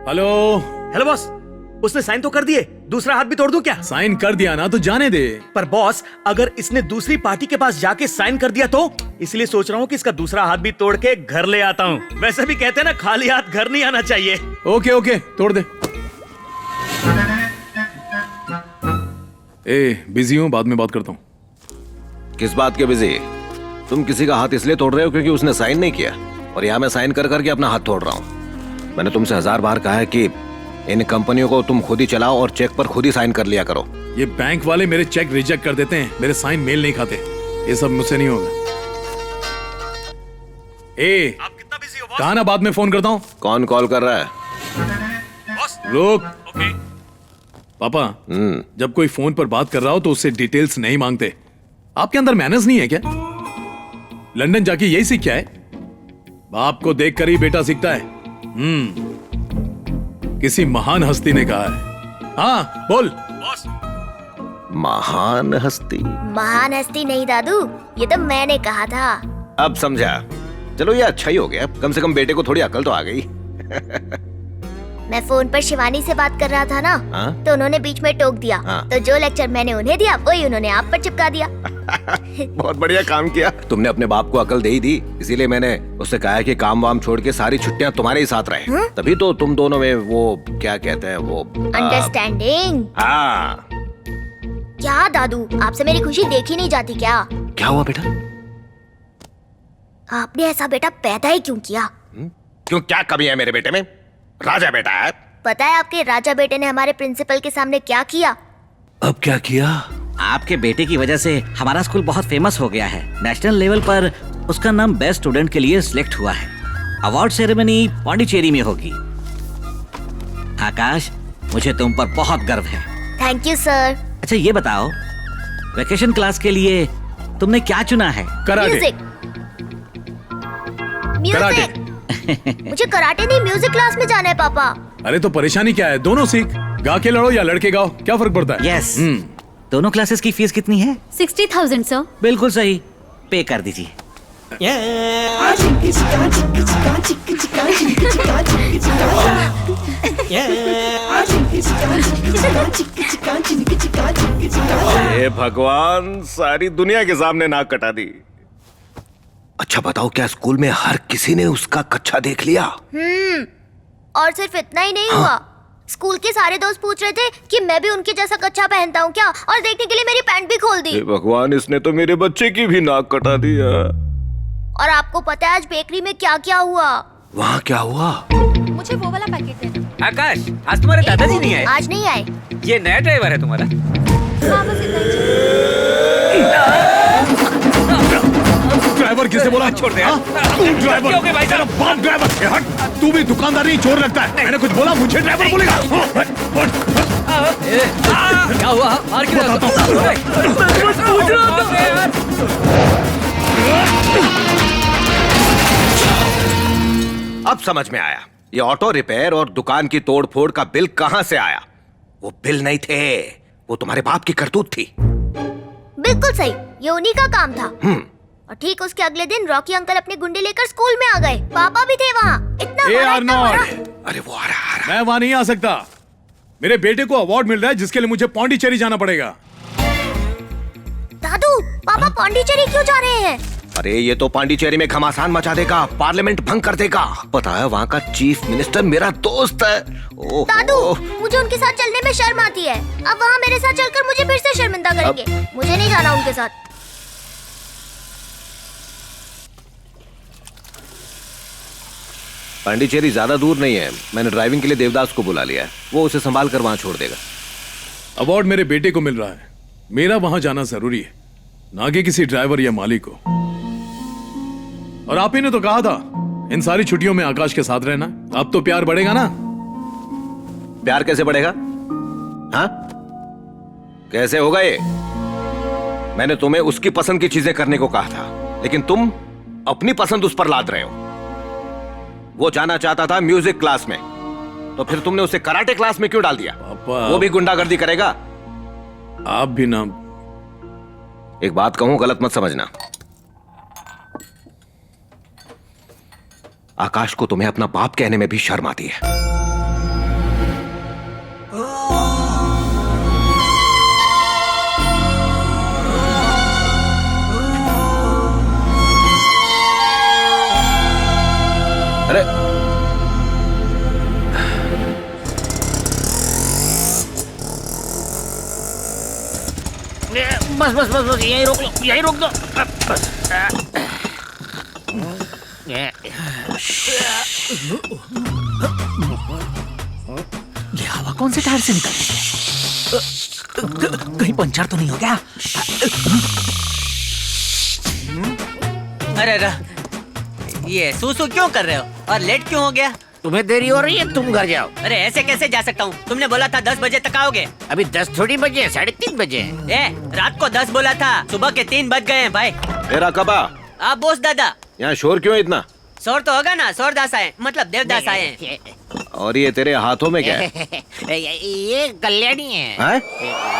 Hello. Hello boss, उसने sign तो कर दिए, दूसरा हाथ भी तोड़ दूं क्या? साइन कर दिया ना तो जाने दे। पर बॉस, अगर इसने दूसरी पार्टी के पास जाके साइन कर दिया तो? इसलिए सोच रहा हूँ कि इसका दूसरा हाथ भी तोड़ के घर ले आता हूँ। वैसे भी कहते हैं ना, खाली हाथ घर नहीं आना चाहिए। ओके ओके, तोड़ दे। बिजी हूँ, बाद में बात करता हूँ। किस बात के बिजी? तुम किसी का हाथ इसलिए तोड़ रहे हो क्योंकि उसने साइन नहीं किया, और यहाँ मैं साइन कर करके अपना हाथ तोड़ रहा हूँ। मैंने तुमसे 1000 बार कहा है कि इन कंपनियों को तुम खुद ही चलाओ और चेक पर खुद ही साइन कर लिया करो। ये बैंक वाले मेरे चेक रिजेक्ट कर देते हैं, मेरे साइन मेल नहीं खाते। ये सब मुझसे नहीं होगा। आप कितना बिजी हो बॉस? कहा ना, बाद में फोन करता हूँ। कौन कॉल कर रहा है? बॉस, रुक। ओके। पापा, जब कोई फोन पर बात कर रहा हो तो उससे डिटेल्स नहीं मांगते। आपके अंदर मैनर्स नहीं है क्या? लंदन जाके यही सीख क्या है? बाप को देखकर ही बेटा सीखता है। किसी महान हस्ती ने कहा है। हाँ बोल। बॉस, महान हस्ती? महान हस्ती नहीं दादू, ये तो मैंने कहा था। अब समझा। चलो ये अच्छा ही हो गया, कम से कम बेटे को थोड़ी अकल तो आ गई। मैं फोन पर शिवानी से बात कर रहा था ना, तो उन्होंने बीच में टोक दिया। तो जो लेक्चर मैंने उन्हें दिया वही उन्होंने आप पर चिपका दिया। बहुत बढ़िया काम किया। तुमने अपने बाप को अकल दे ही दी, इसीलिए मैंने उससे कहा है कि काम वाम छोड़ के सारी छुट्टियां तुम्हारे ही साथ रहे। तभी तो तुम दोनों में वो क्या कहते हैं, वो अंडरस्टैंडिंग। हाँ। क्या दादू, आपसे मेरी खुशी देखी नहीं जाती क्या? क्या हुआ बेटा? आपने ऐसा बेटा पैदा ही क्यों किया? क्यों, क्या कमी है मेरे बेटे में? राजा बेटा है। पता है आपके राजा बेटे ने हमारे प्रिंसिपल के सामने क्या किया? अब क्या किया? आपके बेटे की वजह से हमारा स्कूल बहुत फेमस हो गया है। नेशनल लेवल पर उसका नाम बेस्ट स्टूडेंट के लिए सिलेक्ट हुआ है। अवार्ड सेरेमनी पौंडीचेरी में होगी। आकाश, मुझे तुम पर बहुत गर्व है। Thank you sir. अच्छा ये बताओ, वेकेशन क्लास के लिए तुमने क्या चुना है? कराटे। म्यूजिक। म्यूजिक। मुझे कराटे नहीं, म्यूजिक क्लास में जाना है पापा। अरे तो परेशानी क्या है, दोनों सीख। गा के लड़ो या लड़के गाओ, क्या फर्क पड़ता है? यस। दोनों क्लासेस की फीस कितनी है? 60,000 सर। बिल्कुल सही, पे कर दीजिए। हे भगवान, सारी दुनिया के सामने नाक कटा दी। अच्छा बताओ, क्या स्कूल में हर किसी ने उसका कच्छा देख लिया? और सिर्फ इतना ही नहीं हुआ, स्कूल के सारे दोस्त पूछ रहे थे कि मैं भी उनके जैसा कच्छा पहनता हूँ क्या, और देखने के लिए मेरी पैंट भी खोल दी। हे भगवान, इसने तो मेरे बच्चे की भी नाक कटा दिया। और आपको पता है आज बेकरी में क्या क्या हुआ? वहाँ क्या हुआ? मुझे वो वाला पैकेट देना। आकाश, आज तुम्हारे दादाजी नहीं आए। आज नहीं आए। ये नया ड्राइवर है तुम्हारा? हाँ, बस इतना ही। ड्राइवर किसे बोला? छोड़ दे यार। तू ड्राइवर? क्या हो गया भाई साहब? तेरा बाप ड्राइवर है, हट। तू भी दुकानदार नहीं, चोर लगता है। मैंने कुछ बोला, मुझे ड्राइवर बोलेगा? क्या हुआ? मार क्यों रहा अब समझ में आया, ये ऑटो रिपेयर और दुकान की तोड़ फोड़ का बिल कहाँ से आया। वो बिल नहीं थे, वो तुम्हारे बाप की करतूत थी। बिल्कुल सही, ये उन्हीं का काम था। और ठीक उसके अगले दिन रॉकी अंकल अपने गुंडे लेकर स्कूल में आ गए। पापा भी थे वहाँ। इतना बड़ा, इतना बड़ा। अरे वो आ रहा। मैं वहां नहीं आ सकता। मेरे बेटे को अवार्ड मिल रहा है जिसके लिए मुझे पौंडीचेरी जाना पड़ेगा। दादू, पापा पौंडीचेरी क्यों जा रहे हैं? अरे ये तो पांडिचेरी में घमासान मचा देगा, पार्लियामेंट भंग कर देगा। पता है, वहाँ का चीफ मिनिस्टर मेरा दोस्त है। दादू, मुझे उनके साथ चलने में शर्म आती है। अब वहाँ मेरे साथ चलकर मुझे फिर से शर्मिंदा करेंगे। मुझे नहीं जाना उनके साथ। पांडिचेरी ज्यादा दूर नहीं है, मैंने ड्राइविंग के लिए देवदास को बुला लिया है, वो उसे संभाल कर वहाँ छोड़ देगा। अवार्ड मेरे बेटे को मिल रहा है, मेरा वहां जाना जरूरी है, ना कि किसी ड्राइवर या मालिक को। और आप ही ने तो कहा था इन सारी छुट्टियों में आकाश के साथ रहना। अब तो प्यार बढ़ेगा ना? प्यार कैसे बढ़ेगा? हाँ, कैसे होगा ये? मैंने तुम्हें उसकी पसंद की चीजें करने को कहा था, लेकिन तुम अपनी पसंद उस पर लाद रहे हो। वो जाना चाहता था म्यूजिक क्लास में, तो फिर तुमने उसे कराटे क्लास में क्यों डाल दिया? पापा, वो भी गुंडागर्दी करेगा। आप भी ना। एक बात कहूं, गलत मत समझना। हाँ। 「 आकाश को तुम्हें अपना बाप कहने में भी शर्म आती है। 「 आकाश को तुम्हें अपना बाप कहने में भी शर्म आती है। आकाश को तुम्हें अपना बाप कहने में भी शर्म आती है। आकाश को तुम्हें अपना बाप कहने में भी शर्म आती है। बस बस बस बस यहीं रोक लो, यहीं रोक दो। बस ये हवा कौन से टायर से निकल कहीं पंचर तो नहीं हो गया? अरे ये सूसू क्यों कर रहे हो और लेट क्यों हो गया? तुम्हें देरी हो रही है, तुम घर जाओ। अरे ऐसे कैसे जा सकता हूँ? तुमने बोला था 10 बजे तक आओगे। अभी 10 थोड़ी बजे, 3:30 बजे। रात को 10 बोला था, सुबह के 3 बज गए हैं भाई। तेरा कबा आप बोस दादा। यहाँ शोर क्यों है इतना? शोर तो होगा ना, शोरदास आए मतलब देवदास आए हैं। और ये तेरे हाथों में क्या है? ये कल्याणी है। हैं?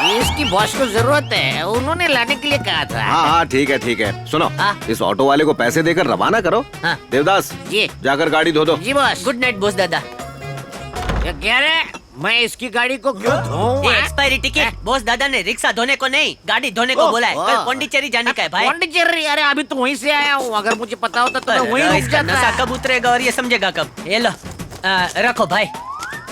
ये इसकी बॉस को जरूरत है, उन्होंने लाने के लिए कहा था। हाँ हाँ ठीक है। सुनो, हाँ। इस ऑटो वाले को पैसे देकर रवाना करो। हाँ। देवदास जी जाकर गाड़ी धो दो। जी बॉस। गुड नाइट बोस दादा। ये कह रहे मैं इसकी गाड़ी को क्यों धोऊं? ये एक्सपायरी टिकट बोस दादा ने रिक्शा धोने को नहीं, गाड़ी धोने को बोला है। कल पौंडीचेरी जाने का है भाई। पौंडीचेरी? अरे अभी तो वहीं से आया हूँ, अगर मुझे पता होता तो मैं वहीं रुक इसका नशा जाता। कब उतरेगा और ये समझेगा कब? ये लो रखो भाई।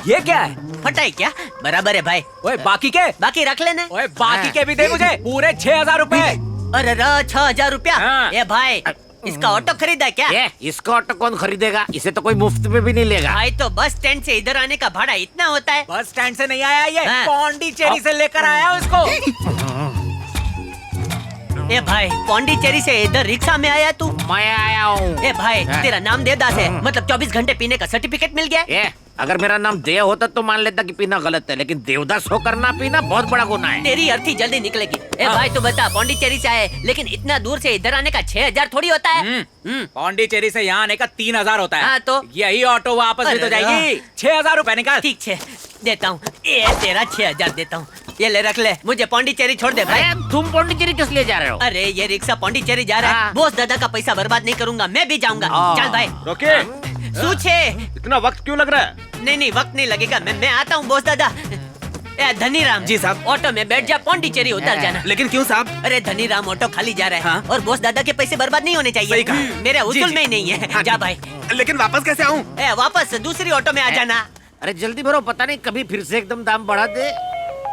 ये क्या है? फटा है क्या? बराबर है भाई। ओए बाकी के? बाकी रख लेने। ओए बाकी के भी दे मुझे, पूरे 6,000 रुपए। अरे 6,000 रुपया? हाँ। ये भाई इसका ऑटो खरीदा क्या? ये इसका ऑटो कौन खरीदेगा? इसे तो कोई मुफ्त में भी नहीं लेगा। भाई तो बस स्टैंड से इधर आने का भाड़ा इतना होता है? बस स्टैंड से नहीं आया ये, हाँ। पौंडीचेरी से लेकर आया हूं इसको। ए भाई पौंडीचेरी से इधर रिक्शा में आया तू? मैं आया हूँ। ए भाई तेरा नाम देवदास है, मतलब 24 घंटे पीने का सर्टिफिकेट मिल गया? ये अगर मेरा नाम देव होता तो मान लेता कि पीना गलत है, लेकिन देवदास होकर ना पीना बहुत बड़ा गुनाह है। तेरी अर्थी जल्दी निकलेगी। ए भाई तू बता, पौंडीचेरी से आए लेकिन इतना दूर से इधर आने का 6,000 थोड़ी होता है? पौंडीचेरी से यहाँ आने का 3,000 होता है। हाँ, तो? यही ऑटो वापस भी तो अरे जाएगी। 6,000 रुपए निकाल। ठीक है देता हूँ, ये तेरा 6,000 देता हूँ। ये ले रख ले, मुझे पौंडीचेरी छोड़ दे भाई। अरे तुम पौंडीचेरी किस लिए जा रहे हो? अरे ये रिक्शा पौंडीचेरी जा रहा है, हाँ। बोस दादा का पैसा बर्बाद नहीं करूंगा, मैं भी जाऊंगा। चल भाई। रोके, सूछे। इतना वक्त क्यों लग रहा है? नहीं वक्त नहीं लगेगा, मैं आता हूँ बोस दादा। ए धनी राम जी साहब। ऑटो में बैठ जा, पौंडीचेरी उतर जाना। लेकिन क्यों साहब? अरे धनी राम ऑटो खाली जा रहा है। हाँ? और बोस दादा के पैसे बर्बाद नहीं होने चाहिए। सही कहा। मेरे उसूल जी। में ही नहीं है। हाँ, जा भाई। लेकिन वापस कैसे आऊँ? ए वापस दूसरी ऑटो में आ जाना। अरे जल्दी भरो, पता नहीं कभी फिर से एकदम दाम बढ़ा दे।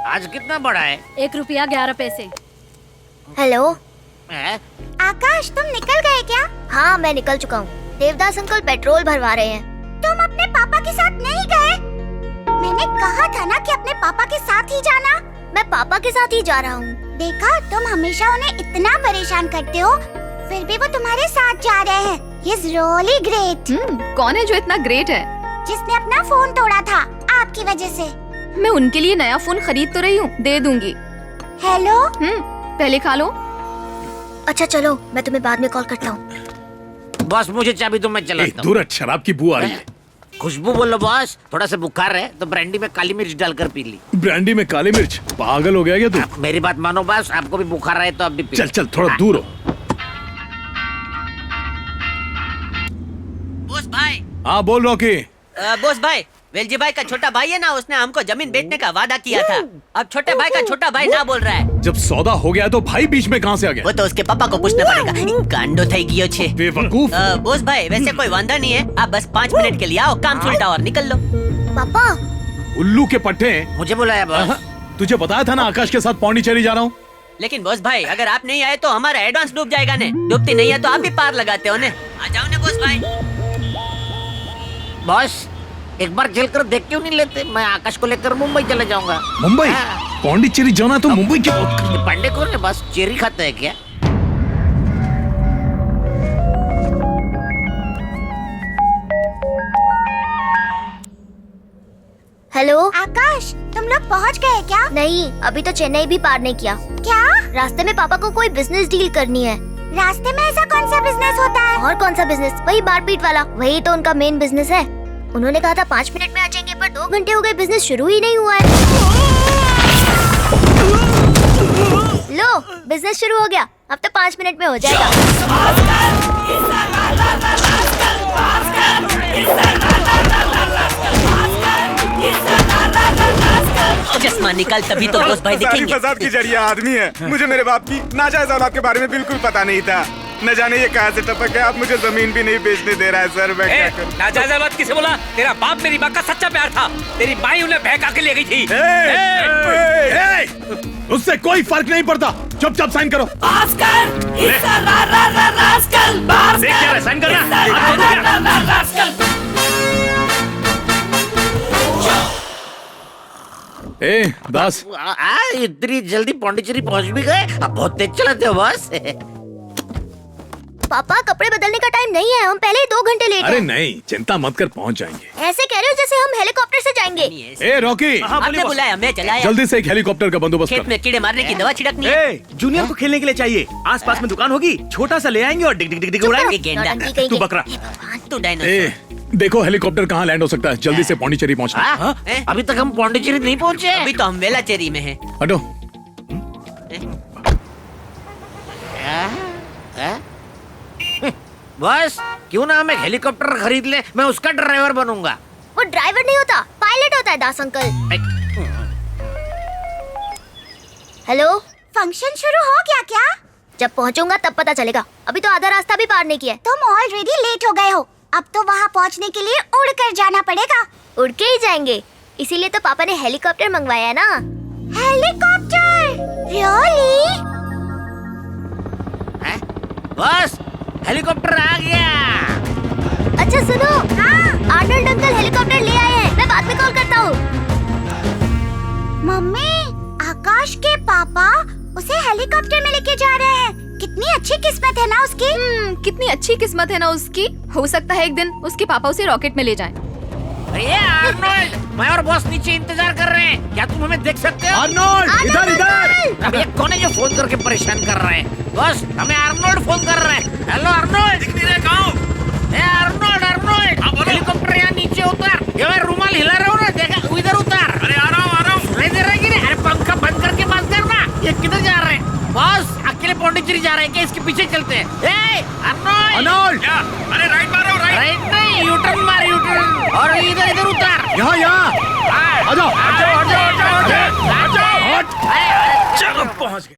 आज कितना बढ़ा है? 1 रुपया 11 पैसे। हेलो हैं? आकाश, तुम निकल गए क्या? हाँ मैं निकल चुका हूँ। देवदास अंकल पेट्रोल भरवा रहे हैं। तुम अपने पापा के साथ नहीं गए? मैंने कहा था ना कि अपने पापा के साथ ही जाना। मैं पापा के साथ ही जा रहा हूँ। देखा, तुम हमेशा उन्हें इतना परेशान करते हो, फिर भी वो तुम्हारे साथ जा रहे हैं। He is really great। कौन है जो इतना ग्रेट है? जिसने अपना फोन तोड़ा था आपकी वजह से। मैं उनके लिए नया फोन खरीद तो रही हूँ, दे दूंगी। हेलो। पहले खा लो। अच्छा चलो, मैं तुम्हें बाद में कॉल करता हूँ। बॉस मुझे चाबी दो, मैं चलाता हूँ। दूर शराब की बू आ रही है। खुशबू बोलो बॉस। थोड़ा सा बुखार है तो ब्रांडी में काली मिर्च डालकर पी ली। ब्रांडी में काली मिर्च? पागल हो गया क्या तू? मेरी बात मानो बॉस, आपको भी बुखार आए तो आप भी पी। चल थोड़ा दूर हो। बोस भाई। हाँ बोल रॉकी। बोस भाई, वेलजी भाई का छोटा भाई है ना, उसने हमको जमीन बेचने का वादा किया था। अब छोटे भाई का छोटा भाई ना बोल रहा है। जब सौदा हो गया तो भाई बीच में कहाँ से आ गया? वो तो उसके पापा को पूछना पड़ेगा। गांडो થઈ ગયો છે। बेवकूफ। बोस भाई वैसे कोई वांदा नहीं है, आप बस 5 मिनट के लिए आओ, काम सुलटा और निकल लो। पापा। उल्लू के पट्टे। मुझे बुलाया बॉस। तुझे बताया था ना आकाश के साथ पौंडीचेरी जा रहा हूँ। लेकिन बोस भाई अगर आप नहीं आए तो हमारा एडवांस डूब जाएगा ने। डूबती नहीं है तो आप भी पार लगाते हो ने। आ जाओ ने बोस भाई। बॉस एक बार चलकर देख क्यों नहीं लेते? मैं आकाश को लेकर मुंबई चले जाऊंगा। मुंबई? हाँ। पौंडीचेरी जाना तो मुंबई की बात कर। ये पांडे कौन है? बस चेरी खाता है क्या? हेलो आकाश, तुम लोग पहुंच गए क्या? नहीं, अभी तो चेन्नई भी पार नहीं किया। क्या? रास्ते में पापा को कोई बिजनेस डील करनी है। रास्ते में ऐसा कौन सा बिजनेस होता है? और कौन सा बिजनेस? वही मारपीट वाला। वही तो उनका मेन बिजनेस है। उन्होंने कहा था 5 मिनट में आ जाएंगे, पर 2 घंटे हो गए, बिजनेस शुरू ही नहीं हुआ है। लो, बिजनेस शुरू हो गया। अब तो 5 मिनट में हो जाएगा। चश्मा निकाल तभी तो बोस भाई दिखेंगे। फसाद की जरिया आदमी है। मुझे मेरे बाप की नाजायज औलाद के बारे में बिल्कुल पता नहीं था। न जाने ये कहाँ से टपक है। आप मुझे जमीन भी नहीं बेचने दे रहा है सर। मैं क्या करूं? नाजायज औलाद किसे बोला? तेरा बाप मेरी माँ का सच्चा प्यार था। तेरी माई उन्हें बहका के ले गई थी। उससे कोई फर्क नहीं पड़ता। चुपचाप साइन करो। देख क्या रहा है, साइन करना। ए दास, इतनी जल्दी पौंडीचेरी पहुंच भी गए? अब बहुत तेज चलाते हो बॉस। पापा कपड़े बदलने का टाइम नहीं है, हम पहले ही 2 घंटे लेट अरे हैं। नहीं, चिंता मत कर, पहुंच जाएंगे। ऐसे कह रहे हो जैसे हम हेलीकॉप्टर से जाएंगे। ए रॉकी, आपने बुलाया, मैं चलाया। जल्दी से एक हेलीकॉप्टर का बंदोडास्त खेत कर। में कीड़े मारने की दवा छिड़कनी है। ए, जूनियर को खेलने के लिए चाहिए। आसपास में दुकान होगी, छोटा सा ले आएंगे और डिग डिग डिग डिग उड़ाएंगे। ये गेंडा। नौटंकी कहीं तू के। बकरा। तू डायनासोर। ए देखो हेलीकॉप्टर कहाँ लैंड हो सकता है, जल्दी से पौंडीचेरी पहुंचना। हाँ? अभी तक हम पौंडीचेरी नहीं पहुंचे। अभी तो हम वेलाचेरी में हैं। हटो। बस क्यों ना हम एक हेलीकॉप्टर खरीद ले, मैं उसका ड्राइवर बनूंगा। वो ड्राइवर नहीं होता, पायलट होता है दास अंकल। हेलो, फंक्शन शुरू हो गया क्या? जब पहुंचूंगा तब पता चलेगा, अभी तो आधा रास्ता भी पार नहीं किया। तुम ऑलरेडी लेट हो गए हो, अब तो वहाँ पहुँचने के लिए उड़ कर जाना पड़ेगा। उड़ के ही जाएंगे, इसीलिए तो पापा ने हेलीकॉप्टर मंगवाया है ना। हेलीकॉप्टर? रियली? बस हेलीकॉप्टर आ गया। अच्छा सुनो, हाँ, आर्नल्ड अंकल हेलीकॉप्टर ले आए हैं, मैं बाद में कॉल करता हूँ। मम्मी, आकाश के पापा उसे हेलीकॉप्टर में लेके जा रहे हैं। कितनी अच्छी किस्मत है ना उसकी। कितनी अच्छी किस्मत है ना उसकी। हो सकता है एक दिन उसके पापा उसे रॉकेट में ले जाएं। ये आर्नोल्ड, मैं और बॉस नीचे इंतजार कर रहे हैं, क्या तुम हमें देख सकते हो? आर्नोल्ड, इधर इधर। अब ये कौन है जो फोन करके परेशान कर रहे हैं? बॉस, हमें आर्नोल्ड फोन कर रहे हैं। Hello Arnold. दिख नहीं रहे, कहाँ? ए आर्नोल्ड, आर्नोल्ड, हेलीकॉप्टर यहाँ नीचे उतार। ये मैं रुमाल हिला रहा हूँ ना, देखा? इधर उतार। अरे आ रहा हूँ। सुनाई दे रहा है कि नहीं? अरे पंखा बंद करके बात करना। ये किधर जा रहे हैं? बॉस, अकेले पौंडीचेरी जा रहे हैं क्या? इसके पीछे चलते हैं। ए आर्नोल्ड। अरे राइट मारो, राइट नहीं, यूटर्न मार, यूटर्न। और इधर इधर उतार। यहाँ आ जाओ। आ जाओ, आ जाओ, आ जाओ, आ जाओ। चलो पहुँच गए।